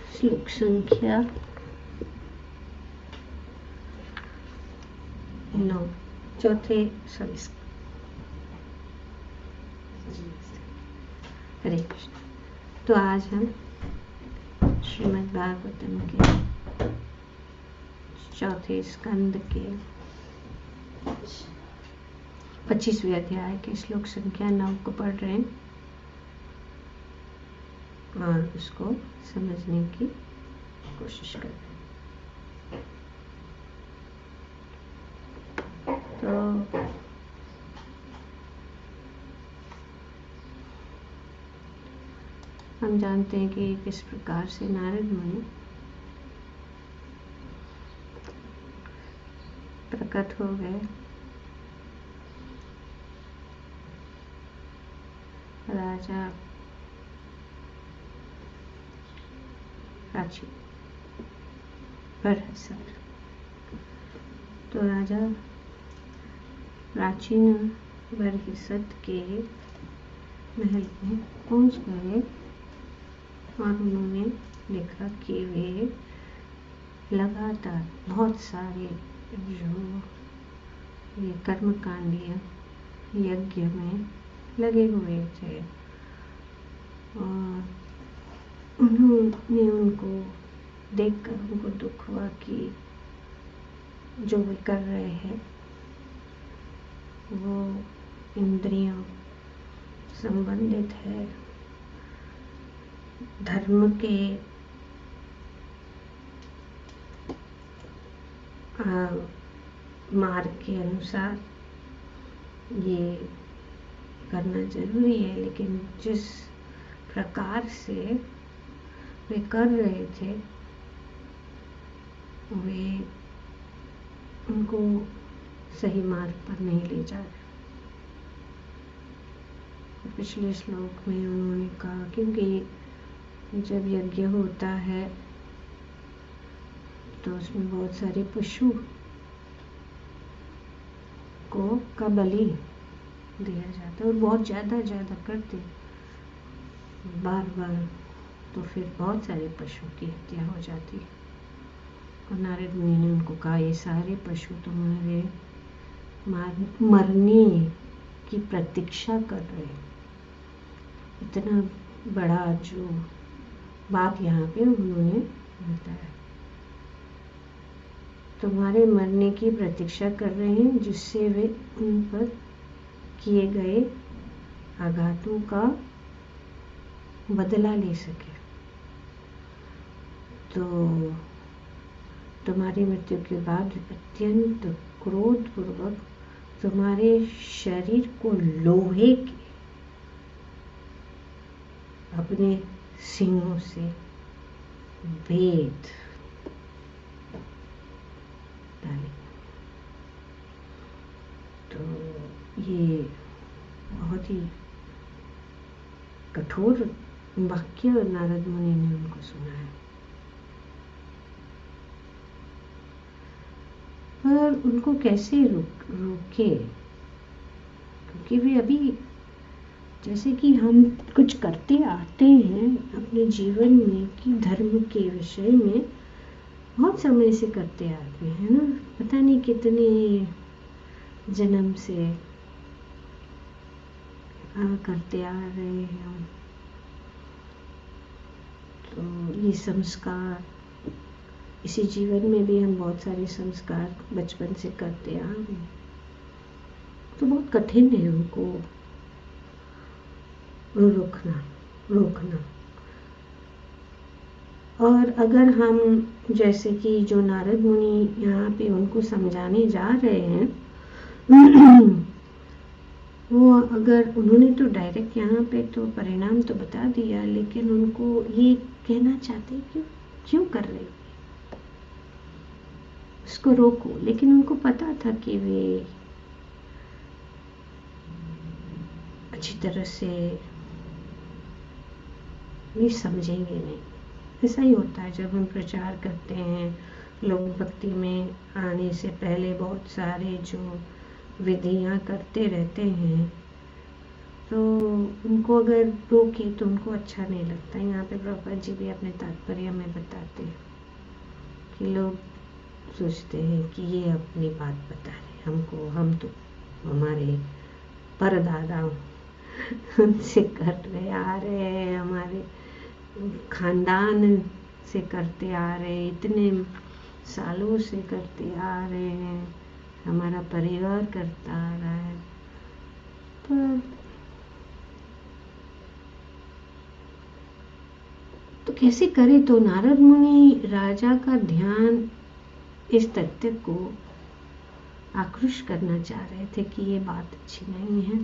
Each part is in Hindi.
श्लोक संख्या 9 हरे कृष्ण। तो आज हम श्रीमद् भागवतम के चौथे स्कंद के 25वें अध्याय के श्लोक संख्या 9 को पढ़ रहे हैं और उसको समझने की कोशिश कर रहे हैं। तो हम जानते हैं कि किस प्रकार से नारद मुनि प्रकट हो गए राजा प्राची बरहसर। तो राजा प्राचीन बरहिसत के महल में पहुंच गए और उन्होंने देखा कि वे लगातार बहुत सारे जो ये कर्मकांडीय यज्ञ में लगे हुए थे और उन्होंने उनको देखकर उनको दुख हुआ कि जो वे कर रहे हैं वो इंद्रियों संबंधित है, धर्म के मार्ग के अनुसार ये करना जरूरी है, लेकिन जिस प्रकार से वे कर रहे थे वे उनको सही मार्ग पर नहीं ले जा रहे। पिछले श्लोक में उन्होंने कहा क्योंकि जब यज्ञ होता है तो उसमें बहुत सारे पशु का बलि दिया जाता है और बहुत ज़्यादा करते बार तो फिर बहुत सारे पशु की हत्या हो जाती है। और नारद मुनि ने उनको कहा ये सारे पशु तुम्हारे मरने की प्रतीक्षा कर रहे हैं। इतना बड़ा जो बात यहाँ पे उन्होंने बताया, तुम्हारे मरने की प्रतीक्षा कर रहे हैं जिससे वे उन पर किए गए आघातों का बदला ले सके। तो तुम्हारी मृत्यु के बाद अत्यंत क्रोधपूर्वक तुम्हारे शरीर को लोहे के अपने सींगों से भेद डाले। तो ये बहुत ही कठोर वाक्य नारद मुनि ने उनको सुनाया। पर उनको कैसे रोके, क्योंकि वे अभी जैसे कि हम कुछ करते आते हैं अपने जीवन में कि धर्म के विषय में बहुत समय से करते आते हैं ना, पता नहीं कितने जन्म से करते आ रहे हैं। तो ये संस्कार इसी जीवन में भी हम बहुत सारे संस्कार बचपन से करते आ रहे हैं, तो बहुत कठिन है उनको रोकना। और अगर हम जैसे कि जो नारद मुनि यहाँ पे उनको समझाने जा रहे हैं वो अगर उन्होंने तो डायरेक्ट यहाँ पे तो परिणाम तो बता दिया, लेकिन उनको ये कहना चाहते क्यों कर रहे हो, उसको रोको। लेकिन उनको पता था कि वे अच्छी तरह से नहीं समझेंगे नहीं। ऐसा ही होता है जब हम प्रचार करते हैं, लोग भक्ति में आने से पहले बहुत सारे जो विधियां करते रहते हैं तो उनको अगर रोके तो उनको अच्छा नहीं लगता। यहाँ पे प्रभुपाद जी भी अपने तात्पर्य में बताते हैं कि लोग सोचते हैं कि ये अपनी बात बता रहे हमको, हम तो हमारे परदादा उनसे करते आ रहे हैं, हमारे खानदान से करते आ रहे हैं, इतने सालों से करते आ रहे हैं, हमारा परिवार करता आ रहा है। पर तो कैसे करे? तो नारद मुनि राजा का ध्यान इस तथ्य को आकृष्ट करना चाह रहे थे कि ये बात अच्छी नहीं है,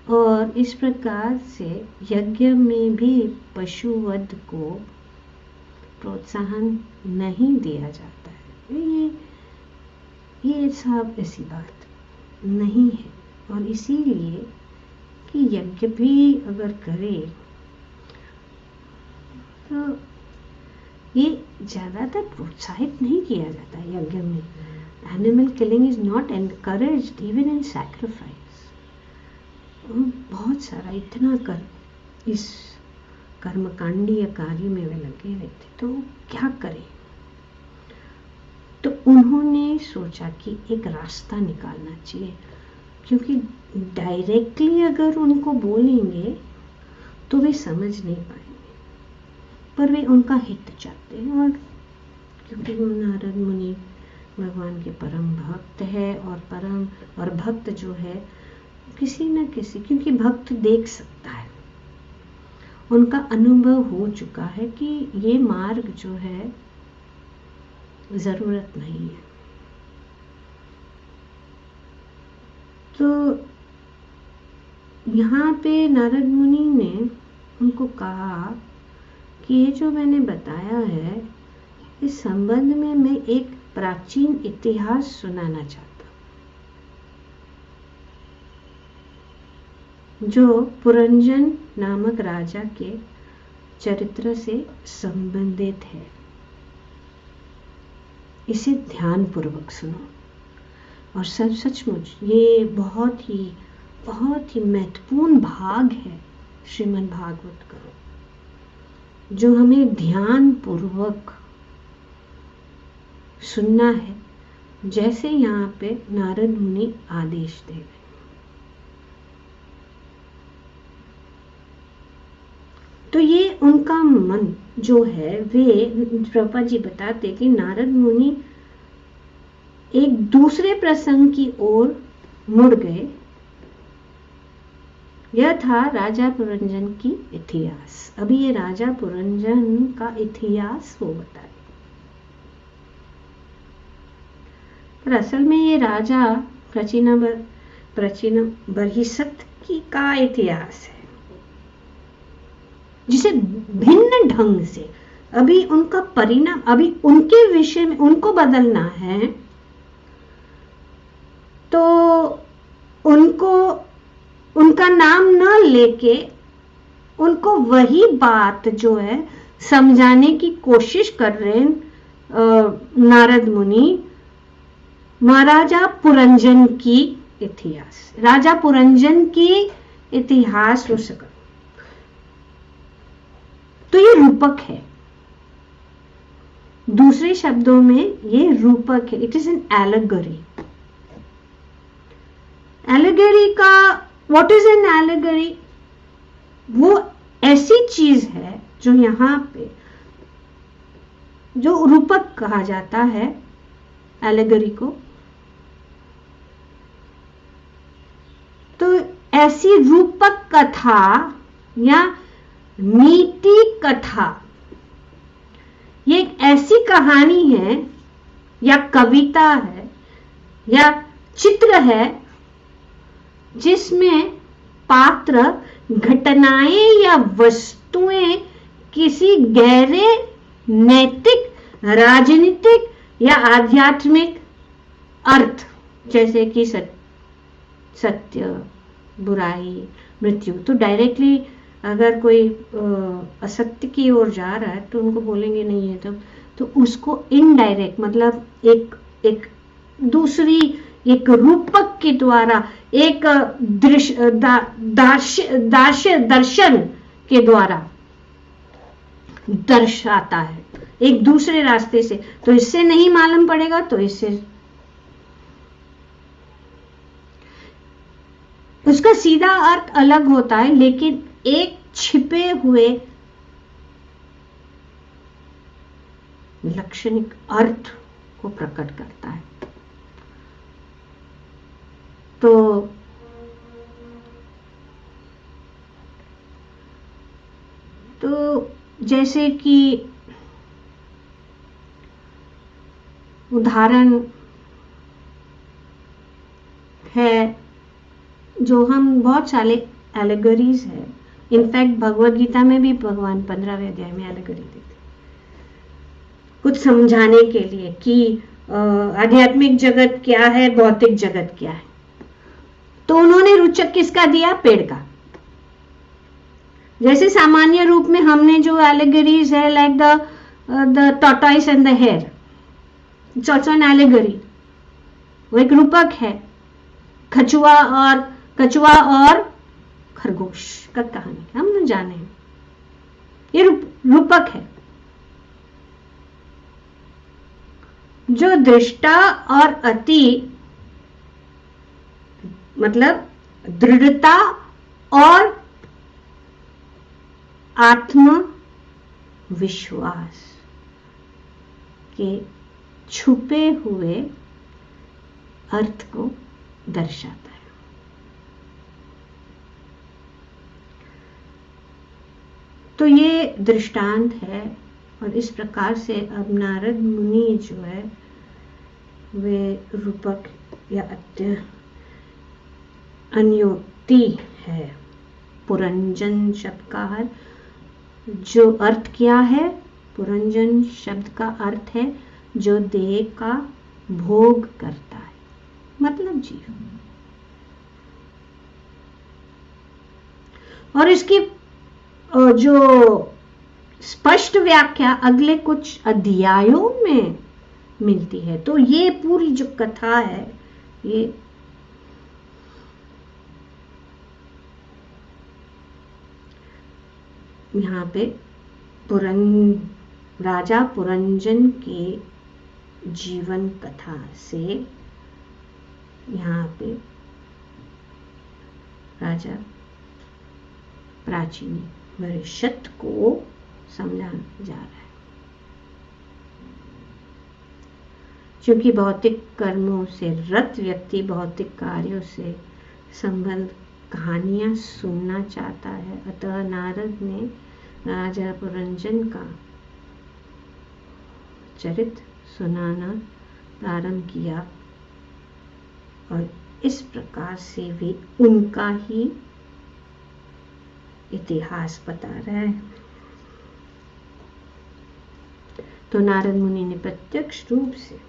और इस प्रकार से यज्ञ में भी पशुवध को प्रोत्साहन नहीं दिया जाता है। ये सब ऐसी बात नहीं है, और इसीलिए कि यज्ञ भी अगर करे तो ये ज़्यादातर प्रोत्साहित नहीं किया जाता है यज्ञ में। Animal killing is not encouraged even in sacrifice. बहुत सारा इतना इस कर्मकांडीय कार्य में वे लगे रहते, तो क्या करें? तो उन्होंने सोचा कि एक रास्ता निकालना चाहिए, क्योंकि डायरेक्टली अगर उनको बोलेंगे तो वे समझ नहीं पाएंगे, पर वे उनका हित चाहते हैं। और क्योंकि नारद मुनि भगवान के परम भक्त है, और भक्त जो है किसी न किसी, क्योंकि भक्त देख सकता है, उनका अनुभव हो चुका है कि ये मार्ग जो है जरूरत नहीं है। तो यहाँ पे नारद मुनि ने उनको कहा कि ये जो मैंने बताया है, इस संबंध में मैं एक प्राचीन इतिहास सुनाना चाहता हूँ, जो पुरंजन नामक राजा के चरित्र से संबंधित है। इसे ध्यान पूर्वक सुनो, और सचमुच ये बहुत ही महत्वपूर्ण भाग है श्रीमद् भागवत का, जो हमें ध्यान पूर्वक सुनना है, जैसे यहाँ पे नारद मुनि आदेश दे रहे। तो ये उनका मन जो है, वे प्रभुपाद जी बताते कि नारद मुनि एक दूसरे प्रसंग की ओर मुड़ गए। यह था राजा पुरंजन की इतिहास। अभी ये राजा पुरंजन का इतिहास वो बताए। पर असल में ये राजा प्राचीन बरहिसत की का इतिहास है, जिसे भिन्न ढंग से अभी उनका परिणाम, अभी उनके विषय में उनको बदलना है, तो उनको उनका नाम न लेके उनको वही बात जो है समझाने की कोशिश कर रहे हैं नारद मुनि। महाराजा पुरंजन की इतिहास, राजा पुरंजन की इतिहास हो सका, तो ये रूपक है। दूसरे शब्दों में ये रूपक है। It is an allegory. Allegory का व्हाट इज एन एलेगरी? वो ऐसी चीज है जो यहाँ पे जो रूपक कहा जाता है एलेगरी को। तो ऐसी रूपक कथा या नीति कथा, ये एक ऐसी कहानी है या कविता है या चित्र है जिसमें पात्र, घटनाएं या वस्तुएं किसी गहरे नैतिक, राजनीतिक या आध्यात्मिक अर्थ, जैसे कि सत्य, बुराई, मृत्यु। तो डायरेक्टली अगर कोई असत्य की ओर जा रहा है तो उनको बोलेंगे नहीं है, तो उसको इनडायरेक्ट, मतलब एक दूसरी एक रूपक के द्वारा, एक दर्शन के द्वारा दर्शाता है एक दूसरे रास्ते से। तो इससे नहीं मालूम पड़ेगा तो इससे उसका सीधा अर्थ अलग होता है, लेकिन एक छिपे हुए लक्षणिक अर्थ को प्रकट करता है। तो जैसे कि उदाहरण है, जो हम बहुत सारे एलेगरीज है, इनफैक्ट भगवद गीता में भी भगवान 15वें अध्याय में एलेगरी देते कुछ समझाने के लिए कि आध्यात्मिक जगत क्या है, भौतिक जगत क्या है। तो उन्होंने रूचक किसका दिया? पेड़ का। जैसे सामान्य रूप में हमने जो एलेगरीज है, like the tortoise and the hare, it's also an allegory, वो एक रूपक है। कछुआ और खरगोश का कहानी हम न जाने, ये रूपक है। जो दृष्टा और अति, मतलब दृढ़ता और आत्मविश्वास के छुपे हुए अर्थ को दर्शाता है। तो ये दृष्टांत है, और इस प्रकार से अब नारद मुनि जो है वे रूपक या अन्योक्ति है। पुरंजन शब्द का जो अर्थ क्या है? पुरंजन शब्द का अर्थ है जो देह का भोग करता है, मतलब जीव। और इसकी जो स्पष्ट व्याख्या अगले कुछ अध्यायों में मिलती है। तो ये पूरी जो कथा है, ये यहाँ पे राजा पुरंजन के जीवन कथा से यहाँ पे राजा प्राचीन भविष्यत को समझाया जा रहा है। क्योंकि भौतिक कर्मों से रत व्यक्ति भौतिक कार्यों से संबंध कहानियां सुनना चाहता है, अतः नारद ने राजा पुरंजन का चरित्र सुनाना प्रारंभ किया, और इस प्रकार से वे उनका ही इतिहास बता रहा है। तो नारद मुनि ने प्रत्यक्ष रूप से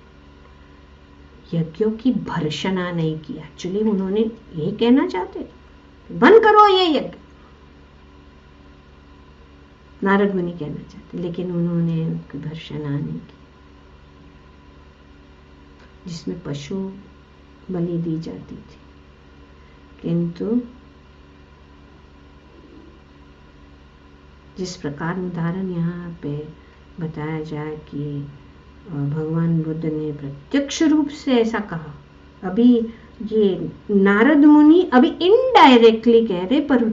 यज्ञों की भर्त्सना नहीं किया। एक्चुअली उन्होंने यही कहना चाहते, बंद करो ये यज्ञ, नारद मुनि कहना चाहते, लेकिन उन्होंने उनकी भर्त्सना नहीं की, जिसमें पशु बलि दी जाती थी। किंतु जिस प्रकार उदाहरण यहाँ पे बताया जाए कि भगवान बुद्ध ने प्रत्यक्ष रूप से ऐसा कहा, अभी ये नारद मुनि अभी इनडायरेक्टली कह रहे, पर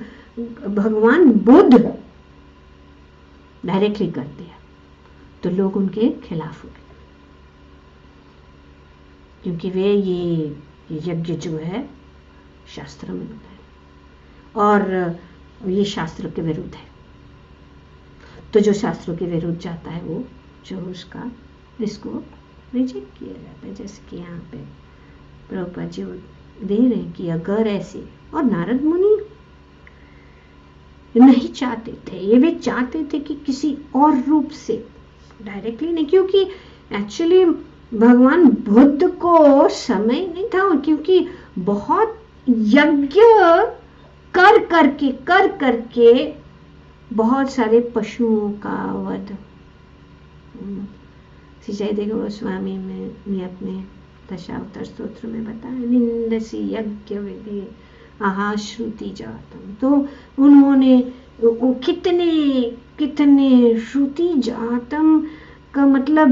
भगवान बुद्ध डायरेक्टली कर दिया तो लोग उनके खिलाफ हो गए, क्योंकि वे ये यज्ञ जो है शास्त्र में होता है और ये शास्त्र के विरुद्ध है। तो जो शास्त्रों के विरुद्ध जाता है वो जो उसका इसको रिजेक्ट किया जाता है। जैसे कि यहाँ पे प्रभुपाद जी दे रहे हैं कि अगर ऐसे, और नारद मुनि नहीं चाहते थे, ये वे चाहते थे कि किसी और रूप से, डायरेक्टली नहीं, क्योंकि एक्चुअली भगवान बुद्ध को समय नहीं था, क्योंकि बहुत यज्ञ कर करके बहुत सारे पशुओं का वध। जयदेव गोस्वामी ने अपने दशावतार स्तोत्र में बताया, निंदसी यज्ञ विधि आहा श्रुति जातम। तो उन्होंने कितने कितने श्रुति जातम का मतलब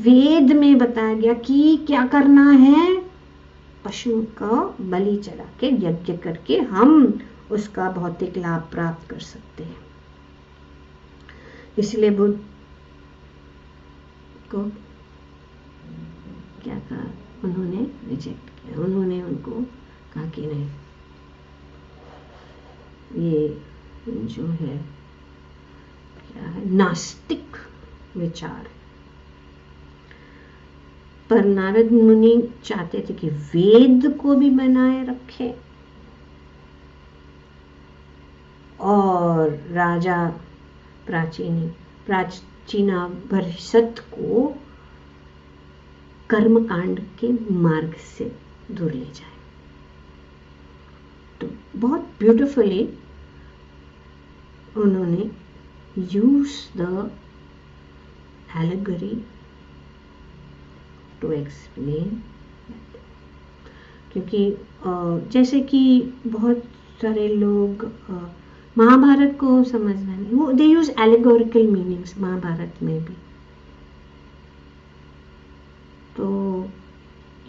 वेद में बताया गया कि क्या करना है, पशु का बलि चढ़ा के यज्ञ करके हम उसका भौतिक लाभ प्राप्त कर सकते हैं। इसलिए बुद्ध को क्या कहा, उन्होंने रिजेक्ट किया, उन्होंने उनको कहा कि नहीं, ये जो है क्या है, नास्तिक विचार। पर नारद मुनि चाहते थे कि वेद को भी बनाए रखे और राजा प्राचीना परिषद को कर्म कांड के मार्ग से दूर ले जाए। तो बहुत ब्यूटीफुली उन्होंने use the allegory to explain, क्योंकि जैसे कि बहुत सारे लोग महाभारत को समझना नहीं, वो दे यूज एलिगोरिकल मीनिंग्स महाभारत में भी। तो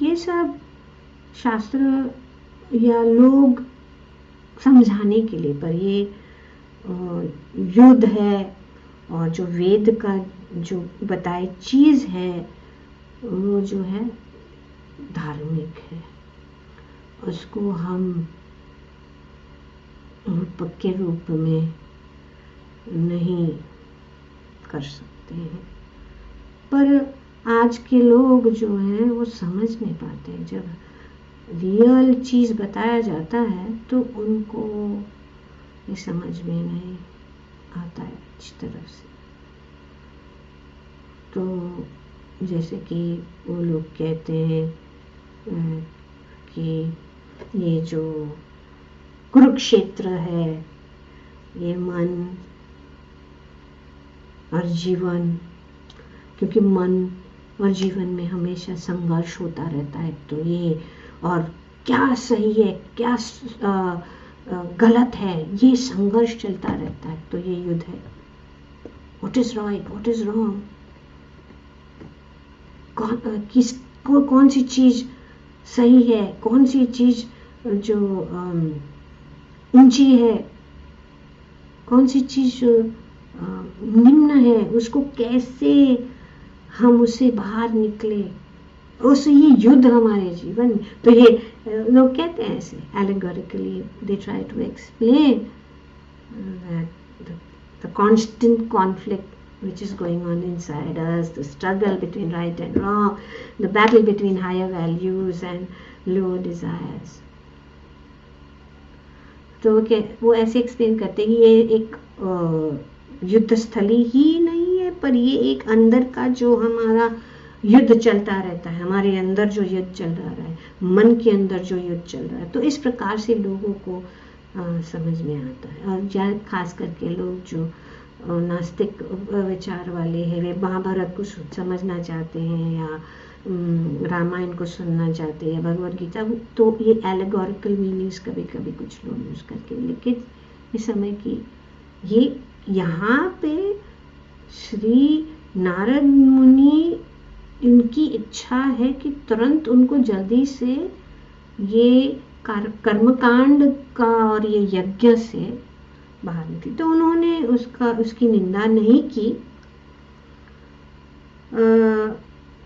ये सब शास्त्र या लोग समझाने के लिए, पर ये युद्ध है और जो वेद का जो बताए चीज है वो जो है धार्मिक है, उसको हम पक्के रूप में नहीं कर सकते हैं। पर आज के लोग जो हैं वो समझ नहीं पाते हैं। जब रियल चीज़ बताया जाता है तो उनको ये समझ में नहीं आता है अच्छी तरह से। तो जैसे कि वो लोग कहते हैं कि ये जो कुरुक्षेत्र है, ये मन और जीवन, क्योंकि मन और जीवन में हमेशा संघर्ष होता रहता है, तो ये और क्या सही है क्या गलत है, ये संघर्ष चलता रहता है। तो ये युद्ध है, what is right what is wrong, कौन सी चीज सही है, कौन सी चीज जो ऊंची है, कौन सी चीज निम्न है, उसको कैसे हम उससे बाहर निकले, उस ये युद्ध हमारे जीवन में। तो ये लोग कहते हैं ऐसे allegorically they try to explain the constant conflict which is going on inside us, the struggle between right and wrong, the battle between higher values and lower desires. तो वो ऐसे एक्सप्लेन करते हैं कि ये एक युद्ध स्थली ही नहीं है, पर ये एक अंदर का जो हमारा युद्ध चलता रहता है, हमारे अंदर जो युद्ध चल रहा है, मन के अंदर जो युद्ध चल रहा है। तो इस प्रकार से लोगों को समझ में आता है। और खास करके लोग जो नास्तिक विचार वाले हैं, वे महाभारत को समझना चाहते हैं या रामायण को सुनना चाहते हैं या भगवद गीता, तो ये एलिगोरिकल मीनिंग्स कभी कभी कुछ लोग यूज करके, लेकिन इस समय की ये यहाँ पे श्री नारद मुनि, इनकी इच्छा है कि तुरंत उनको जल्दी से ये कर्मकांड का और ये यज्ञ से बाहर निकली। तो उन्होंने उसकी निंदा नहीं की।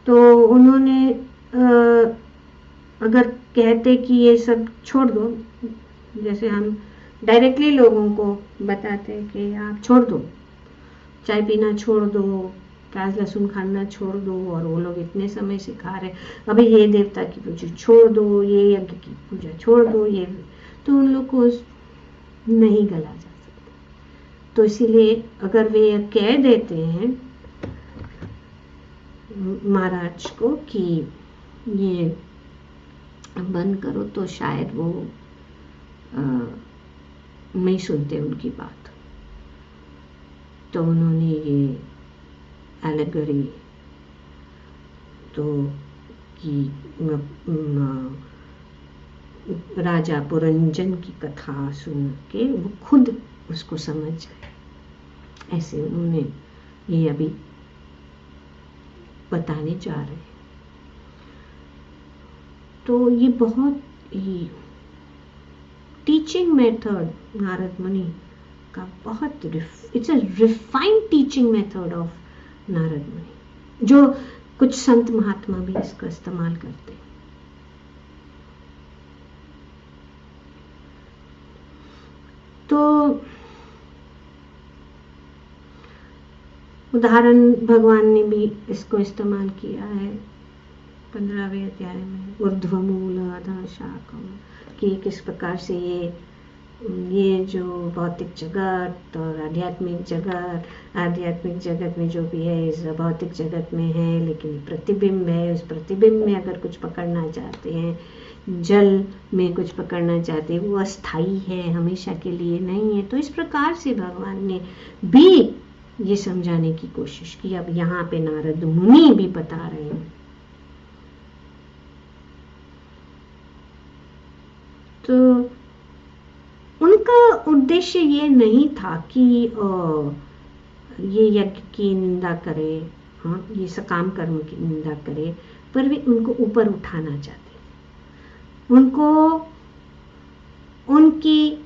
तो उन्होंने अगर कहते कि ये सब छोड़ दो, जैसे हम डायरेक्टली लोगों को बताते हैं कि आप छोड़ दो, चाय पीना छोड़ दो, प्याज लहसुन खाना छोड़ दो, और वो लोग इतने समय से खा रहे, अभी ये देवता की पूजा छोड़ दो, ये यज्ञ की पूजा छोड़ दो, ये तो उन लोग को नहीं गला जा सकता। तो इसीलिए अगर वे कह देते हैं महाराज को कि ये बंद करो, तो शायद वो नहीं सुनते उनकी बात। तो उन्होंने ये एलेगरी तो की राजा पुरंजन की कथा सुन के वो खुद उसको समझ जाए, ऐसे उन्होंने ये अभी बताने जा रहे हैं। तो ये बहुत ही टीचिंग मेथड नारद मुनि का बहुत it's a refined teaching method of Narad मुनि, जो कुछ संत महात्मा भी इसका इस्तेमाल करते हैं। तो उदाहरण भगवान ने भी इसको इस्तेमाल किया है 15वें अध्याय में, ऊर्ध्वमूल अधः शाखम, कि किस प्रकार से ये जो भौतिक जगत और आध्यात्मिक जगत में जो भी है इस भौतिक जगत में है, लेकिन प्रतिबिंब है, उस प्रतिबिंब में अगर कुछ पकड़ना चाहते हैं, जल में कुछ पकड़ना चाहते हैं, वो अस्थाई है, हमेशा के लिए नहीं है। तो इस प्रकार से भगवान ने भी ये समझाने की कोशिश की। अब यहाँ पे नारद मुनि भी बता रहे हैं। तो उनका उद्देश्य ये नहीं था कि ये यज्ञ की निंदा करे, हाँ, ये सकाम कर्म की निंदा करे, पर वे उनको ऊपर उठाना चाहते, उनको उनकी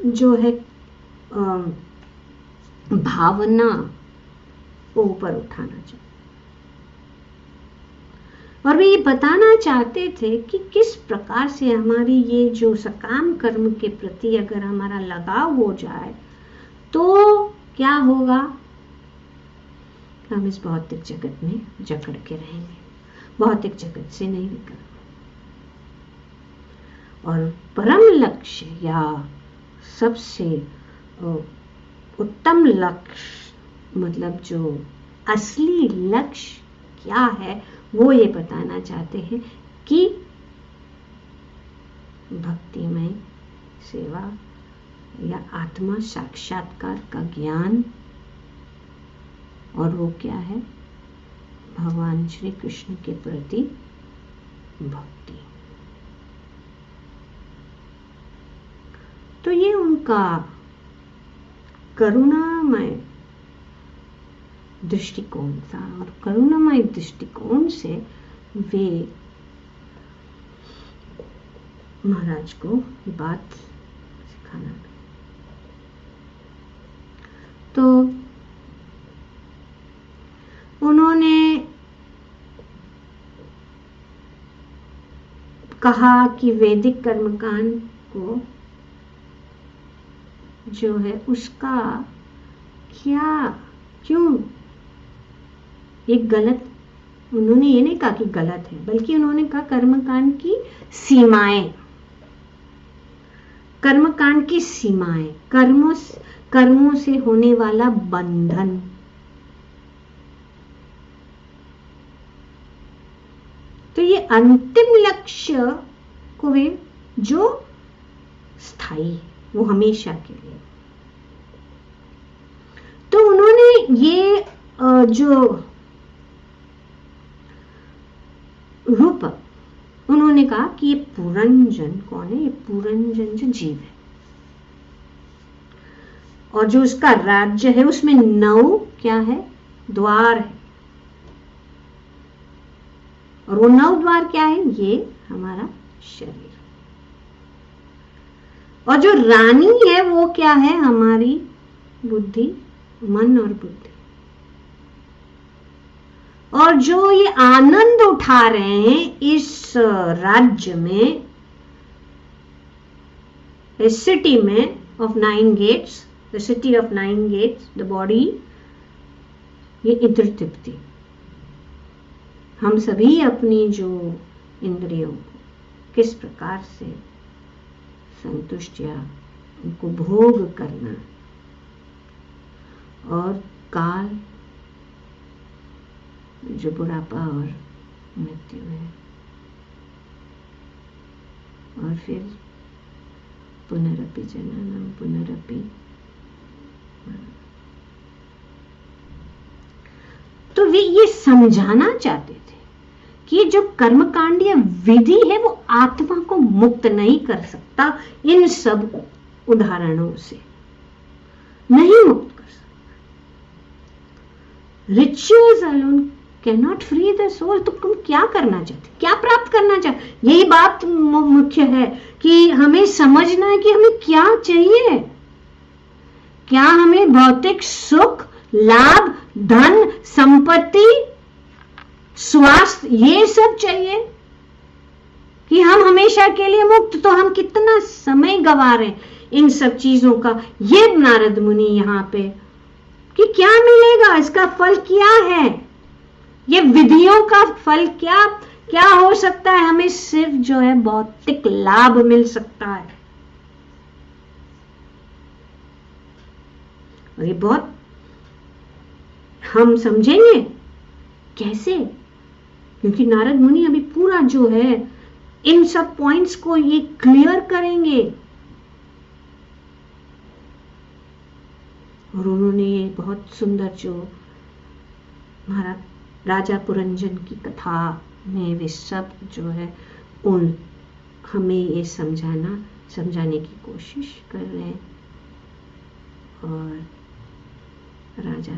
जो है भावना को ऊपर उठाना चाहते, और वे ये बताना चाहते थे कि किस प्रकार से हमारी ये जो सकाम कर्म के प्रति अगर हमारा लगाव हो जाए तो क्या होगा, हम इस भौतिक जगत में जकड़ के रहेंगे, भौतिक जगत से नहीं निकल। और परम लक्ष्य या सबसे उत्तम लक्ष्य, मतलब जो असली लक्ष्य क्या है, वो ये बताना चाहते हैं कि भक्तिमय सेवा या आत्मा साक्षात्कार का ज्ञान, और वो क्या है, भगवान श्री कृष्ण के प्रति भक्ति। तो ये उनका करुणामय दृष्टिकोण था, और करुणामय दृष्टिकोण से वे महाराज को ये बात सिखाना। तो उन्होंने कहा कि वैदिक कर्मकांड को जो है उसका क्यों एक गलत, उन्होंने ये नहीं कहा कि गलत है, बल्कि उन्होंने कहा कर्मकांड की सीमाएं, कर्मकांड की सीमाएं, कर्मों से होने वाला बंधन। तो ये अंतिम लक्ष्य को वे जो स्थायी है, वो हमेशा के लिए। तो उन्होंने ये जो रूप, उन्होंने कहा कि ये पुरंजन कौन है, ये पुरंजन जो जीव है, और जो उसका राज्य है उसमें 9 क्या है, द्वार है, और वो 9 द्वार क्या है, ये हमारा शरीर, और जो रानी है वो क्या है, हमारी बुद्धि, मन और बुद्धि। और जो ये आनंद उठा रहे हैं इस राज्य में, इस सिटी में of 9 gates, the city of 9 gates, the body, ये इंद्र तृप्ति। हम सभी अपनी जो इंद्रियों को किस प्रकार से संतुष्ट या उनको भोग करना, और काल जो बुढ़ापा और मृत्यु है, और फिर पुनरपि जननम पुनरपि मरणम। तो वे ये समझाना चाहते थे कि जो कर्मकांडीय विधि है वो आत्मा को मुक्त नहीं कर सकता, इन सब उदाहरणों से नहीं मुक्त कर सकता। Rituals alone can not free the soul. तो तुम क्या करना चाहते, क्या प्राप्त करना चाहते, यही बात मुख्य है कि हमें समझना है कि हमें क्या चाहिए। क्या हमें भौतिक सुख, लाभ, धन, संपत्ति, स्वास्थ्य, ये सब चाहिए कि हम हमेशा के लिए मुक्त? तो हम कितना समय गवा रहे हैं इन सब चीजों का। ये नारद मुनि यहां पे कि क्या मिलेगा, इसका फल क्या है, ये विधियों का फल क्या क्या हो सकता है? हमें सिर्फ जो है भौतिक लाभ मिल सकता है। और ये बहुत हम समझेंगे कैसे, क्योंकि नारद मुनि अभी पूरा जो है इन सब पॉइंट्स को ये क्लियर करेंगे। और उन्होंने ये बहुत सुंदर जो महाराज राजा पुरंजन की कथा में वे सब जो है उन हमें ये समझाने की कोशिश कर रहे हैं। और राजा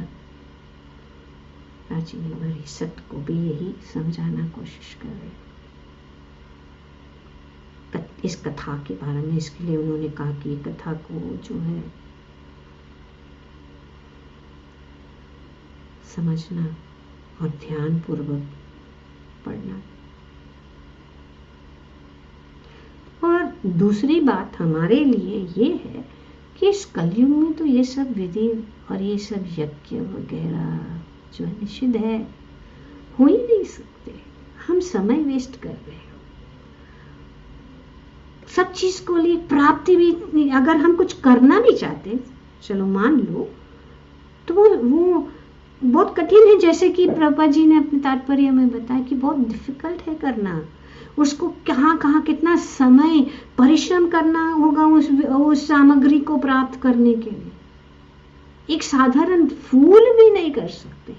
राजेंद्र सत को भी यही समझाना कोशिश कर रहे हैं इस कथा के बारे में। इसके लिए उन्होंने कहा कि कथा को जो है समझना और ध्यान पूर्वक पढ़ना। और दूसरी बात हमारे लिए ये है कि इस कलयुग में तो ये सब विधि और ये सब यज्ञ वगैरह जो है निषिद्ध है, हो ही नहीं सकते। हम समय वेस्ट कर रहे हैं सब चीज को लिए। प्राप्ति भी अगर हम कुछ करना भी चाहते, चलो मान लो, तो वो बहुत कठिन है। जैसे कि प्रभुपाद जी ने अपने तात्पर्य में बताया कि बहुत डिफिकल्ट है करना। उसको कहाँ कितना समय परिश्रम करना होगा उस सामग्री को प्राप्त करने के लिए। एक साधारण फूल भी नहीं कर सकते,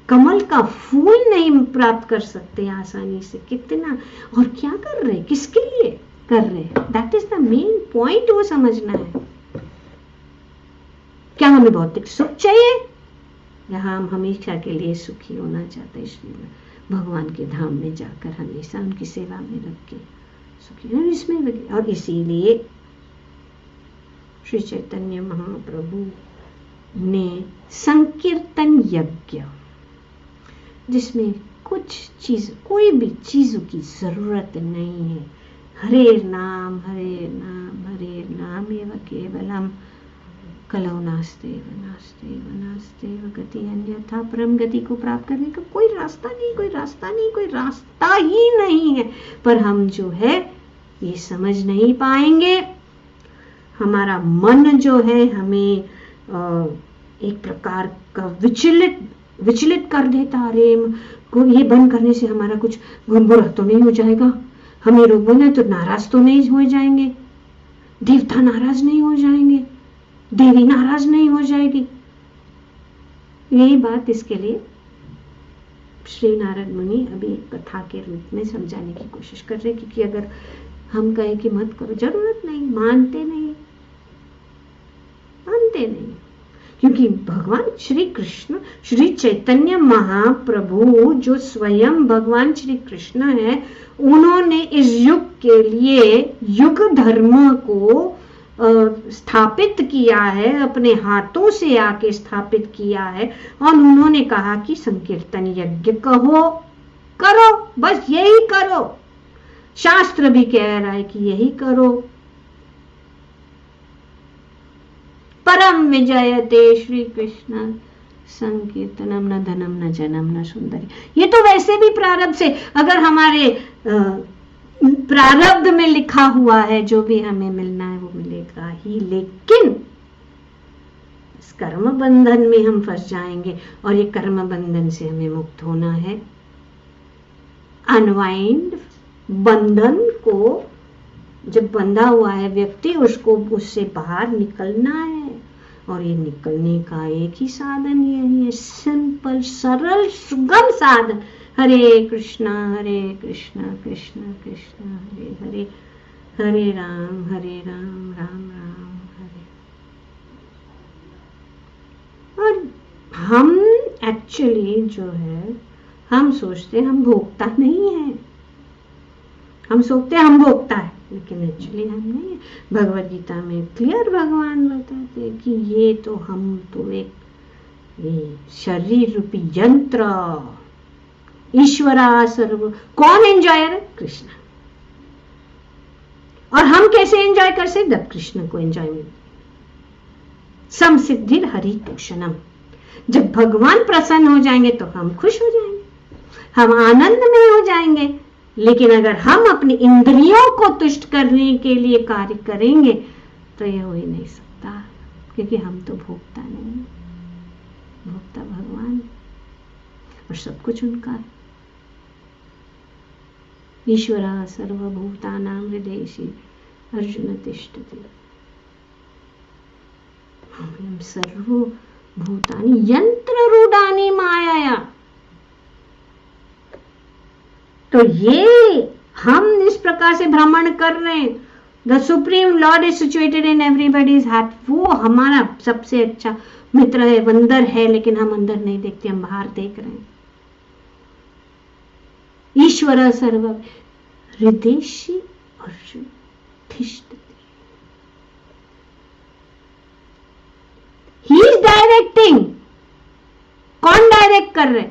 कमल का फूल नहीं प्राप्त कर सकते आसानी से। कितना और क्या कर रहे, किसके लिए कर रहे, that is the main point. वो समझना है। क्या हमें भौतिक सुख चाहिए या हम हमेशा के लिए सुखी होना चाहते हैं, इसलिए भगवान के धाम में जाकर हमेशा उनकी सेवा में रख के सुखी हो इसमें लगे। और इसीलिए श्री चैतन्य महाप्रभु ने संकीर्तन यज्ञ, जिसमें कुछ चीज, कोई भी चीजों की जरूरत नहीं है, हरे नाम एव केवलम कलौ नास्तेव गति अन्यथा परम गति को प्राप्त करने का कोई रास्ता ही नहीं है। पर हम जो है ये समझ नहीं पाएंगे। हमारा मन जो है हमें एक प्रकार का विचलित कर देता। अरे को ये बंद करने से हमारा कुछ बुरा तो नहीं हो जाएगा, हमें रोग बने तो नाराज तो नहीं हो जाएंगे, देवता नाराज नहीं हो जाएंगे, देवी नाराज नहीं हो जाएगी। यही बात इसके लिए श्री नारद मुनि अभी एक कथा के रूप में समझाने की कोशिश कर रहे, क्योंकि अगर हम कहें कि मत करो, जरूरत नहीं, मानते नहीं, क्योंकि भगवान श्री कृष्ण, श्री चैतन्य महाप्रभु जो स्वयं भगवान श्री कृष्ण है, उन्होंने इस युग के लिए युग धर्म को स्थापित किया है, अपने हाथों से आके स्थापित किया है। और उन्होंने कहा कि संकीर्तन यज्ञ करो, बस यही करो। शास्त्र भी कह रहा है कि यही करो। परम विजयते श्री कृष्ण संकीर्तनम न धनम न जनम न सुंदरी। ये तो वैसे भी प्रारब्ध से, अगर हमारे प्रारब्ध में लिखा हुआ है जो भी हमें मिलना है वो मिलेगा ही, लेकिन इस कर्म बंधन में हम फंस जाएंगे और ये कर्म बंधन से हमें मुक्त होना है। अनवाइंड बंधन को, जब बंधा हुआ है व्यक्ति, उसको उससे बाहर निकलना है। और ये निकलने का एक ही साधन यही है, सिंपल, सरल, सुगम साधन। हरे कृष्णा कृष्ण कृष्ण हरे हरे, हरे राम राम राम हरे। और हम एक्चुअली जो है, हम सोचते हम भोगता नहीं है, हम सोचते हम भोगता है, लेकिन एक्चुअली हम नहीं है। भगवद गीता में क्लियर भगवान बताते हैं कि ये तो हम तो एक शरीर रूपी यंत्र, ईश्वरा सर्व, कौन एंजॉयर है? कृष्ण। और हम कैसे एंजॉय कर सकते? जब कृष्ण को एंजॉय मिले। सम सिद्धिर हरि तोषणम, जब भगवान प्रसन्न हो जाएंगे तो हम खुश हो जाएंगे, हम आनंद में हो जाएंगे। लेकिन अगर हम अपनी इंद्रियों को तुष्ट करने के लिए कार्य करेंगे तो यह हो ही नहीं सकता, क्योंकि हम तो भोगता नहीं, भोगता भगवान और सब कुछ उनका है। ईश्वरा सर्वभूतानां हृदयेषु अर्जुन तिष्ठति। हम सर्वभूतानि यंत्ररूढ़ानि मायाया। तो ये हम इस प्रकार से भ्रमण कर रहे हैं। The supreme Lord is situated in everybody's heart. वो हमारा सबसे अच्छा मित्र है, अंदर है, लेकिन हम अंदर नहीं देखते, हम बाहर देख रहे हैं। ईश्वर सर्व हृदयेषु अर्जुन तिष्ठति। He is directing. कौन डायरेक्ट कर रहे?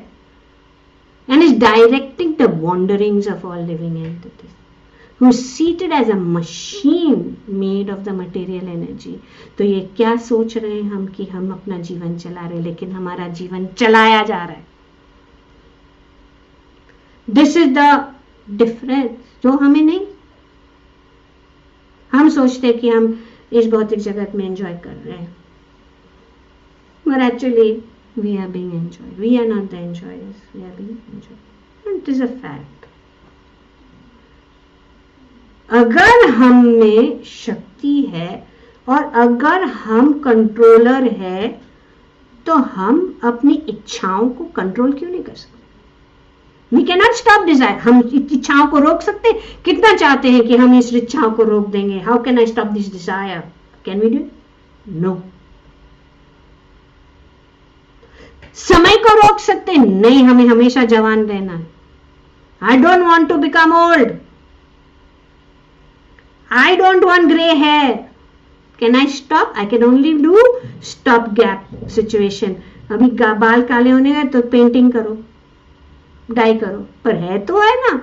And is directing the wanderings of all living entities, who is seated as a machine made of the material energy. तो ये क्या सोच रहे हैं हम कि हम अपना जीवन चला रहे, लेकिन हमारा जीवन चलाया जा रहा है। This is the difference, जो हमें नहीं, हम सोचते कि हम इस भौतिक जगत में एंजॉय कर रहे हैं, but actually we are being enjoyed. We are not the enjoyers. We are being enjoyed. And it is a fact. अगर हम में शक्ति है और अगर हम कंट्रोलर है, तो हम अपनी इच्छाओं को कंट्रोल क्यों नहीं कर सकते? We cannot stop desire. हम इच्छाओं को रोक सकते? कितना चाहते हैं कि हम इस इच्छाओं को रोक देंगे? How can I stop this desire? Can we do it? No. समय को रोक सकते? नहीं, हमें हमेशा जवान रहना है। I don't want to become old, I don't want grey hair. Can I stop? I can only do stop gap situation. अभी बाल काले होने गए तो पेंटिंग करो, डाई करो, पर है तो है ना।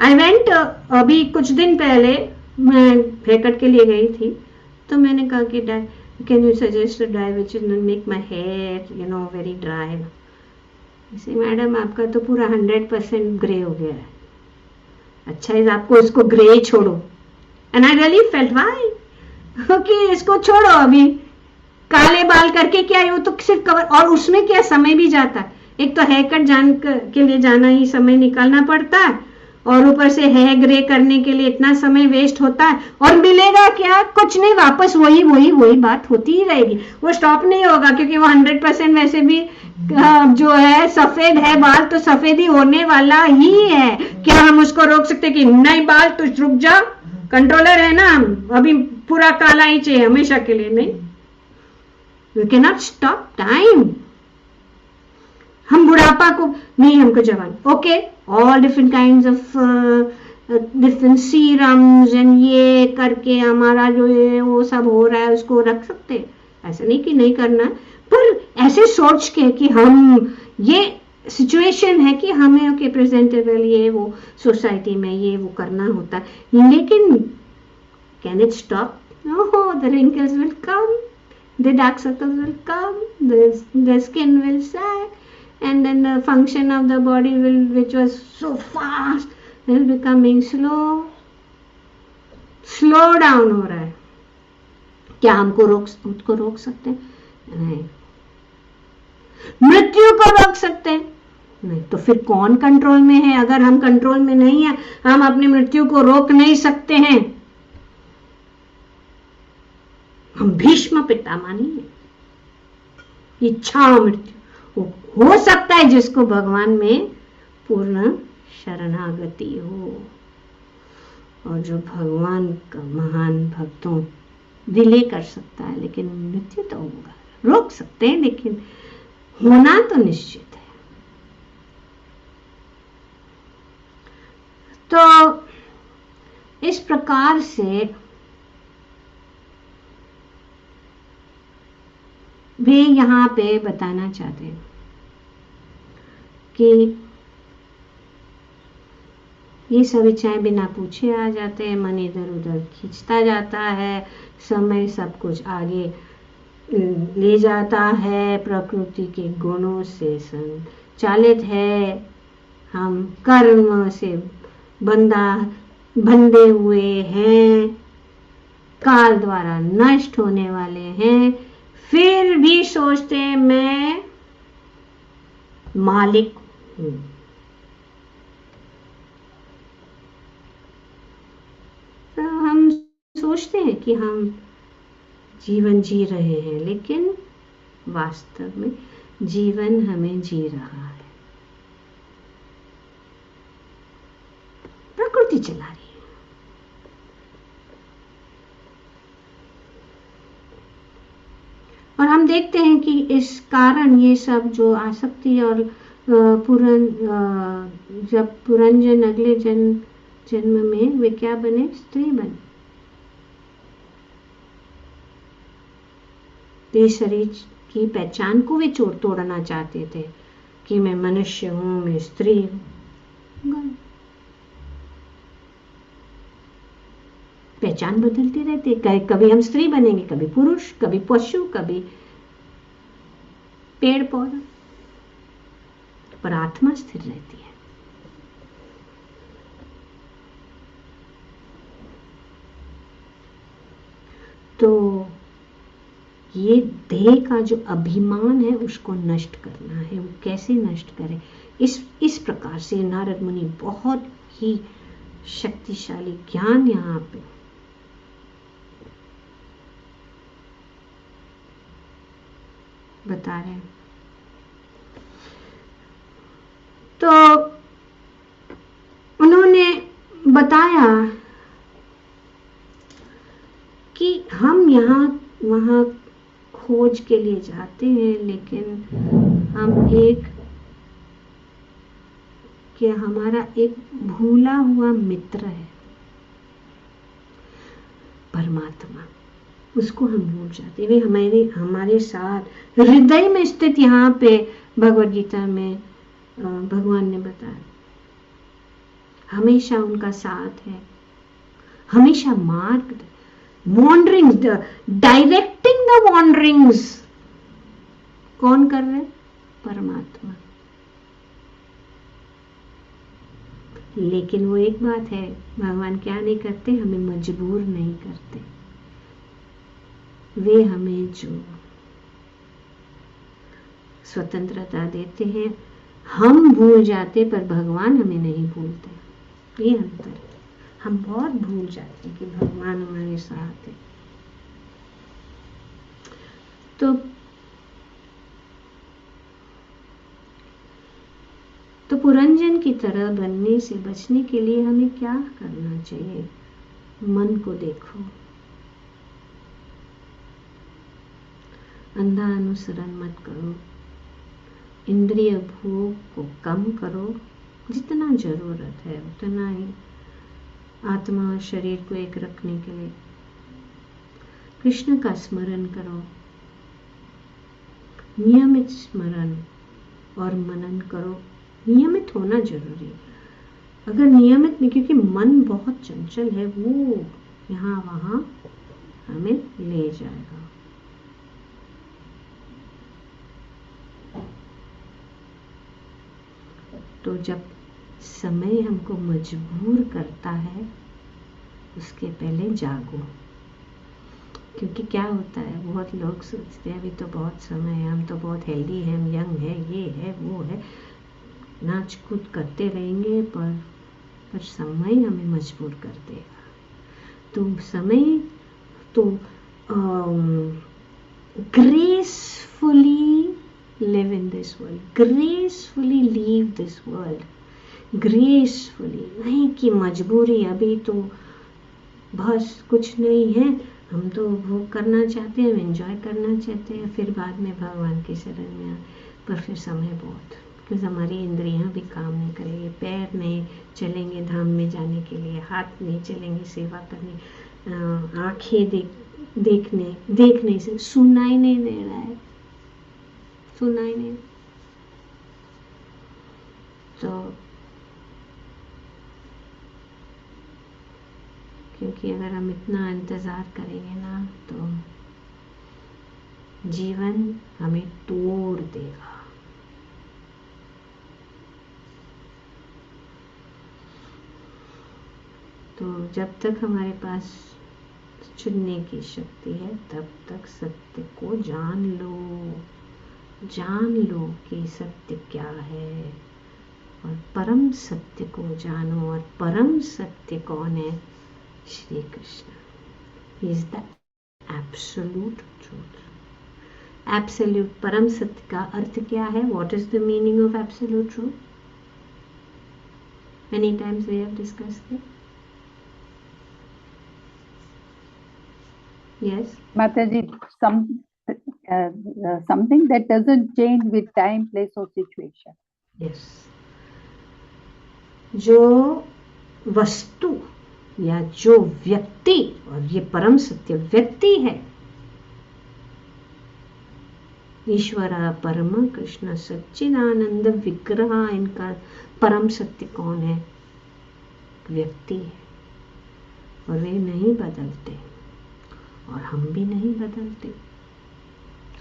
आई वेंट, अभी कुछ दिन पहले मैं हेयर कट के लिए गई थी, तो मैंने कहा कि die, can you suggest a dye which will make my hair very dry? इसे मैडम आपका तो पूरा 100% ग्रे हो गया है। अच्छा है, आपको इसको ग्रे छोड़ो। And I really felt why, okay इसको छोड़ो, अभी काले बाल करके क्या है, वो तो सिर्फ कवर, और उसमें क्या समय भी जाता है। एक तो हेयर कट के लिए जाना ही समय निकालना पड़ता है, और ऊपर से हेयर ग्रे करने के लिए इतना समय वेस्ट होता है, और मिलेगा क्या? कुछ नहीं, वापस वही बात होती ही रहेगी, वो स्टॉप नहीं होगा, क्योंकि वो 100% वैसे भी जो है सफेद है बाल, तो सफेद ही होने वाला ही है। क्या हम उसको रोक सकते कि नहीं बाल तो रुक जा, कंट्रोलर है ना हम, अभी पूरा काला ही चाहिए हमेशा के लिए? नहीं, you can not stop time. हम बुढ़ापा को नहीं, हमको जवान, okay, all different kinds of different serums and ये करके हमारा जो है वो सब हो रहा है, उसको रख सकते। ऐसा नहीं कि नहीं करना, पर ऐसे सोच के कि हम ये सिचुएशन है कि हमें ओके प्रेजेंटेबल ये वो सोसाइटी में ये वो करना होता है, लेकिन can it stop? No, the wrinkles will come, the dark circles will come, the skin will sag, and then the function of the body will, which was so fast, is becoming slow down हो रहा है। क्या हमको उसको रोक सकते हैं? नहीं। मृत्यु को रोक सकते हैं? नहीं। तो फिर कौन कंट्रोल में है? अगर हम कंट्रोल में नहीं है, हम अपनी मृत्यु को रोक नहीं सकते हैं। हम भीष्म पितामह नहीं है। इच्छा मृत्यु हो सकता है जिसको भगवान में पूर्ण शरणागति हो, और जो भगवान का महान भक्तों विलय कर सकता है, लेकिन मृत्यु तो होगा, रोक सकते हैं लेकिन होना तो निश्चित है। तो इस प्रकार से वे यहाँ पे बताना चाहते हैं कि ये सब इच्छाएं बिना पूछे आ जाते हैं, मन इधर उधर खींचता जाता है, समय सब कुछ आगे ले जाता है, प्रकृति के गुणों से संचालित है, हम कर्म से बंधे हुए हैं, काल द्वारा नष्ट होने वाले हैं, फिर भी सोचते हैं मैं मालिक हूं। तो हम सोचते हैं कि हम जीवन जी रहे हैं, लेकिन वास्तव में जीवन हमें जी रहा है, प्रकृति चला रही है। और हम देखते हैं कि इस कारण ये सब जो आसक्ति और जब पुरंजन अगले जन्म में वे क्या बने, स्त्री बने। ये शरीर की पहचान को वे तोड़ना चाहते थे कि मैं मनुष्य हूं, मैं स्त्री हूं। पहचान बदलती रहती है, कभी हम स्त्री बनेंगे, कभी पुरुष, कभी पशु, कभी पेड़ पौधा, पर आत्मा स्थिर रहती है। तो ये देह का जो अभिमान है उसको नष्ट करना है। वो कैसे नष्ट करे, इस प्रकार से नारद मुनि बहुत ही शक्तिशाली ज्ञान यहाँ पे बता रहे हैं। तो उन्होंने बताया कि हम यहाँ वहाँ खोज के लिए जाते हैं, लेकिन हम हमारा एक भूला हुआ मित्र है परमात्मा, उसको हम भूल जाते हैं। वे हमारे साथ हृदय में स्थित, यहाँ पे भगवद गीता में भगवान ने बताया, हमेशा उनका साथ है, हमेशा मार्ग, वॉन्डरिंग्स, डायरेक्टिंग द वॉन्डरिंग्स कौन कर रहे? परमात्मा। लेकिन वो एक बात है, भगवान क्या नहीं करते, हमें मजबूर नहीं करते। वे हमें जो स्वतंत्रता देते हैं, हम भूल जाते पर भगवान हमें नहीं भूलते। ये अंतर है। हम बहुत भूल जाते हैं कि भगवान हमारे साथ है। तो पुरंजन की तरह बनने से बचने के लिए हमें क्या करना चाहिए? मन को देखो, अंधा अनुसरण मत करो, इंद्रिय भोग को कम करो, जितना जरूरत है उतना ही, आत्मा और शरीर को एक रखने के लिए कृष्ण का स्मरण करो, नियमित स्मरण और मनन करो। नियमित होना जरूरी है। अगर नियमित नहीं, क्योंकि मन बहुत चंचल है, वो यहाँ वहाँ हमें ले जाएगा। तो जब समय हमको मजबूर करता है, उसके पहले जागो। क्योंकि क्या होता है, बहुत लोग सोचते हैं अभी तो बहुत समय है, हम तो बहुत हेल्दी हैं, हम यंग है, ये है वो है, नाच कूद करते रहेंगे, पर समय हमें मजबूर कर देगा। तो समय तो gracefully live in this world, gracefully leave this world, gracefully, नहीं कि मजबूरी, अभी तो बस कुछ नहीं है, हम तो भोग करना चाहते हैं, एंजॉय करना चाहते हैं, फिर बाद में भगवान की शरण में आए, पर फिर समय बहुत, बिकॉज हमारी इंद्रियां भी काम नहीं करेंगे, पैर नहीं चलेंगे धाम में जाने के लिए, हाथ नहीं चलेंगे सेवा करने, आंखें देखने से सुनाई नहीं दे रहा है, सुनाई नहीं, तो क्योंकि अगर हम इतना इंतज़ार करेंगे ना तो जीवन हमें तोड़ देगा। तो जब तक हमारे पास चुनने की शक्ति है तब तक सत्य को जान लो कि सत्य क्या है, और परम सत्य को जानो, और परम सत्य कौन है? Shri Krishna. He is the absolute truth. Absolute परम सत्य का अर्थ क्या है? What is the meaning of absolute truth? Many times we have discussed it. Yes, Mataji, something that doesn't change with time, place or situation. yes. जो वस्तु या जो व्यक्ति, और ये परम सत्य व्यक्ति है, ईश्वर परम कृष्ण सच्चिदानंद विग्रह, इनका परम सत्य कौन है? व्यक्ति है, और वे नहीं बदलते, और हम भी नहीं बदलते।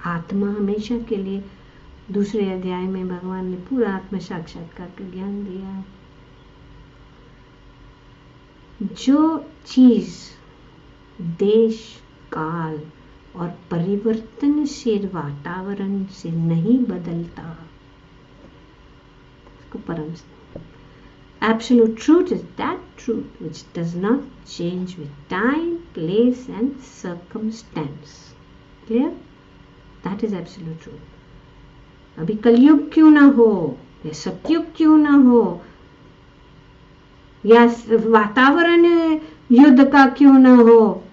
आत्मा हमेशा के लिए, दूसरे अध्याय में भगवान ने पूरा आत्म साक्षात्कार का ज्ञान दिया है। जो चीज देश काल और परिवर्तनशील वातावरण से नहीं बदलता, उसको परम absolute truth is that truth which does not change with time, place and circumstance. Clear? That is absolute truth. अभी कलयुग क्यों ना हो, या सतयुग क्यों ना हो, या वातावरण युद्ध का क्यों ना हो,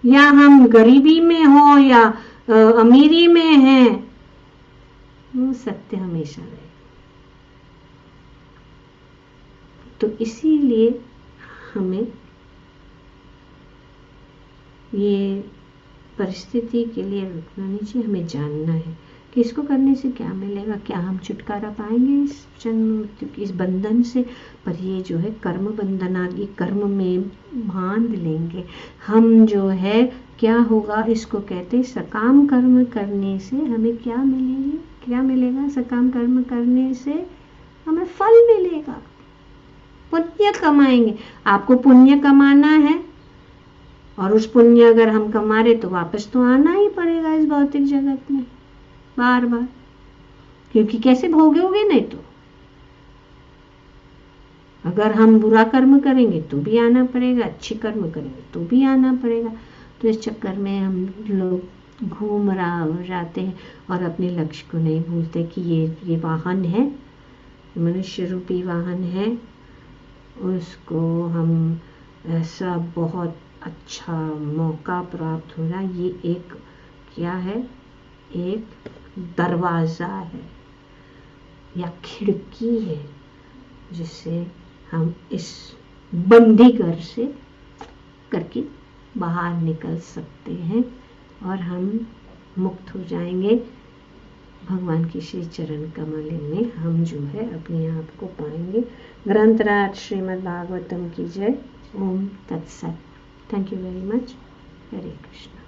या हम गरीबी में हो या अमीरी में हैं, वो सत्य हमेशा रहे। तो इसीलिए हमें ये परिस्थिति के लिए रुकना नहीं चाहिए, हमें जानना है कि इसको करने से क्या मिलेगा, क्या हम छुटकारा पाएंगे इस जन्म मृत्यु की इस बंधन से। पर ये जो है कर्म बंधन आदि कर्म में बांध लेंगे हम, जो है क्या होगा, इसको कहते सकाम कर्म करने से हमें क्या मिलेगा? सकाम कर्म करने से हमें फल मिलेगा, पुण्य कमाएंगे। आपको पुण्य कमाना है, और उस पुण्य अगर हम कमा रहे तो वापस तो आना ही पड़ेगा इस भौतिक जगत में बार बार, क्योंकि कैसे भोगोगे नहीं तो। अगर हम बुरा कर्म करेंगे तो भी आना पड़ेगा, अच्छे कर्म करेंगे तो भी आना पड़ेगा। तो इस चक्कर में हम लोग घूम रहा हो जाते हैं और अपने लक्ष्य को नहीं भूलते कि ये वाहन है, मनुष्य रूपी वाहन है, उसको हम ऐसा बहुत अच्छा मौका प्राप्त हो रहा, ये एक क्या है, एक दरवाज़ा है या खिड़की है जिससे हम इस बंदी घर से करके बाहर निकल सकते हैं, और हम मुक्त हो जाएंगे भगवान की श्री चरण कमल में। हम जो है अपने आप को पाएंगे। ग्रंथराज श्रीमद् भागवतम की जय। ओम तत्सत। Thank you very much. Hare Krishna.